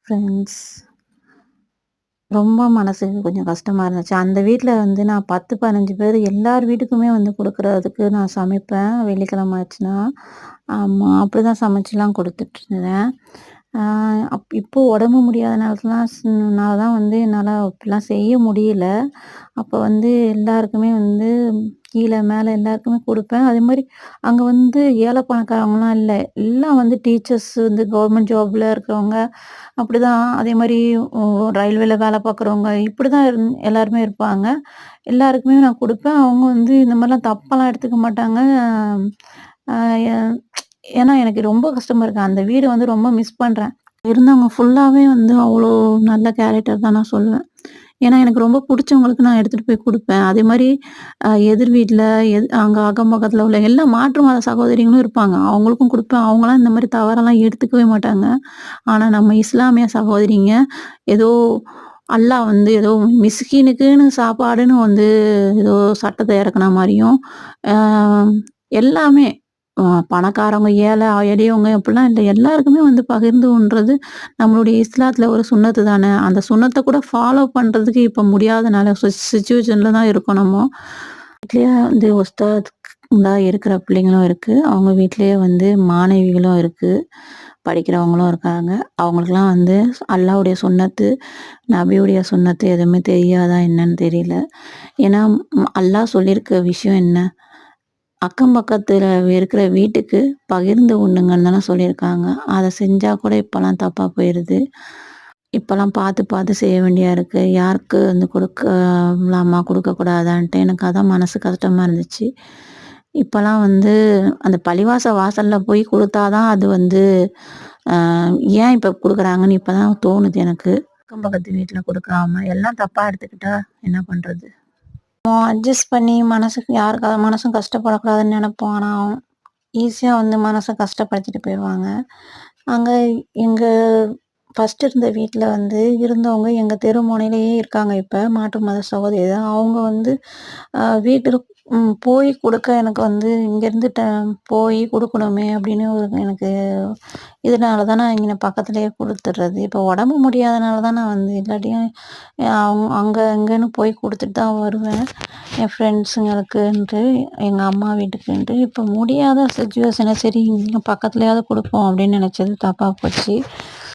Friends. ரொம்ப மனசுக்கு கொஞ்சம் கஷ்டமா இருந்துச்சு. அந்த வீட்ல வந்து நான் 10, 15 பேர் எல்லார் வீட்டுக்குமே வந்து குடுக்குறதுக்கு நான் சமைப்பேன். வெள்ளிக்கிழம ஆச்சுன்னா. ஆமா. அப்படிதான் சமைச்சுலாம் குடுத்துட்டுருந்தேன். ஆ இப்போ உடம்பு முடியாதனால தான் வந்து என்னால அப்படிலாம் செய்ய முடியல. அப்போ வந்து எல்லாருக்குமே வந்து கீழ, மேல எல்லாருக்குமே குடுப்பேன். அதேமாரி அங்க வந்து ஏழை பணக்காரவங்கலாம் இல்ல. எல்லாம் வந்து டீச்சர்ஸ் வந்து கவர்மெண்ட் ஜாப்ல இருக்கிறவங்க, அப்படிதான் அதேமாரி ரயில்வேல வேலை பார்க்குறவங்க, இப்படிதான் எல்லாருமே இருப்பாங்க. எல்லாருக்குமே நான் குடுப்பேன். அவங்க வந்து இந்த மாரிலாம் தப்பாலாம் எடுத்துக்க மாட்டாங்க. அ எ ஏன்னா எனக்கு ரொம்ப கஷ்டமா இருக்கு. அந்த வீட வந்து ரொம்ப மிஸ் பண்றேன். இருந்தவங்க ஃபுல்லாவே வந்து அவ்ளோ நல்ல கேரக்டர் தான் நான் சொல்லுவேன். ஏன்னா எனக்கு ரொம்ப புடிச்சவங்களுக்கு நான் எடுத்துட்டு போய் குடுப்பேன். அதேமாரி எதிர் வீட்ல அங்க அக்கம் பக்கத்துல உள்ள எல்லா மாற்று மத சகோதரிகளும் இருப்பாங்க. அவங்களுக்கும் குடுப்பேன். அவங்கலாம் இந்த மாரி தவறெல்லாம் எடுத்துக்கவே மாட்டாங்க. ஆனா நம்ம இஸ்லாமிய சகோதரிங்க ஏதோ அல்லாஹ் வந்து ஏதோ மிஸ்கீனுக்குன்னு சாப்பாடுன்னு வந்து ஏதோ சட்டத்த இறக்குன மாரியும், அ எல்லாமே பணக்காரவங்க, ஏழை, எளியவங்க அப்படிலாம் இல்ல. எல்லாருக்குமே வந்து பகிர்ந்து உண்றது நம்மளுடைய இஸ்லாத்துல ஒரு சுன்னத்து தானே. அந்த சுன்னத்த கூட ஃபாலோ பண்றதுக்கு இப்ப முடியாதனால சிச்சுவேஷன்ல தான் இருக்கோம் நம்ம. வீட்லயே வந்து உஸ்தாத் தான் இருக்கிற பிள்ளைங்களும் இருக்கு. அவங்க வீட்லயே வந்து மாணவிகளும் இருக்கு. படிக்கிறவங்களும் இருக்காங்க. அவங்களுக்கெல்லாம் வந்து அல்லாஹ்வுடைய சுன்னத்து, நபியுடைய சுன்னத்து எதுவுமே தெரியாதா என்னன்னு தெரியல. ஏன்னா அல்லாஹ் சொல்லியிருக்க விஷயம் என்ன? அக்கம் பக்கத்துல இருக்கிற வீட்டுக்கு பகிர்ந்து உண்ணுங்கன்னு தானே சொல்லியிருக்காங்க. அத செஞ்சா கூட இப்பலாம் தப்பா போயிருது. இப்பலாம் பார்த்து பார்த்து செய்ய வேண்டியா இருக்கு. யாருக்கு வந்து குடுக்கலாமா, குடுக்கக்கூடாதான்ட்டு எனக்கு அதான் மனசு கஷ்டமா இருந்துச்சு. இப்பலாம் வந்து அந்த பள்ளிவாசல் வாசல்ல போய் குடுத்தா தான் அது வந்து அ ஏன் இப்ப குடுக்குறாங்கன்னு இப்ப தான் தோணுது எனக்கு. அக்கம் பக்கத்து வீட்ல குடுக்காம எல்லாம் தப்பா எடுத்துக்கிட்டா என்ன பண்றது? அட்ஜஸ்ட் பண்ணி மனசுக்கு யாருக்காவது மனசும் கஷ்டப்படக்கூடாதுன்னு நெனைப்போம். ஆனா ஈஸியா வந்து மனச கஷ்டப்படுத்திட்டு போயிருவாங்க. அங்க எங்க ஃபர்ஸ்ட் இருந்த வீட்ல வந்து இருந்தவங்க எங்க தெரு முனையிலேயே இருக்காங்க இப்ப. மாற்று மத சகோதரி தான். அவங்க வந்து வீட்டுக்கு போய் குடுக்க எனக்கு வந்து இங்கேருந்து போய் குடுக்கணுமே அப்படின்னு ஒரு எனக்கு இதனால தான் நான் இங்கன பக்கத்துலேயே குடுத்துடுறது. இப்போ உடம்பு முடியாதனால தான் நான் வந்து இல்லாட்டியும் அங்க இங்கன்னு போய் குடுத்துட்டு தான் வருவேன். என் ஃப்ரெண்ட்ஸுங்களுக்குன்ட்டு, எங்க அம்மா வீட்டுக்குன்ட்டு. இப்போ முடியாத சிச்சுவேஷன்ல சரி இங்க பக்கத்துலயாவது குடுப்போம் அப்படின்னு நெனச்சது தப்பா போச்சு.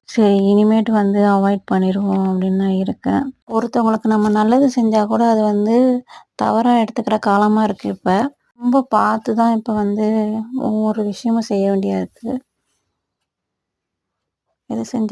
சரி இனிமேட்டு வந்து அவாய்ட் பண்ணிருவோம் அப்படின்னு நான் இருக்கேன். ஒருத்தவங்களுக்கு நம்ம நல்லது செஞ்சா கூட அது வந்து தவறா எடுத்துக்கிற காலமா இருக்கு இப்ப. ரொம்ப பார்த்து தான் இப்ப வந்து ஒவ்வொரு விஷயமும் செய்ய வேண்டியா இருக்கு. எது செஞ்சா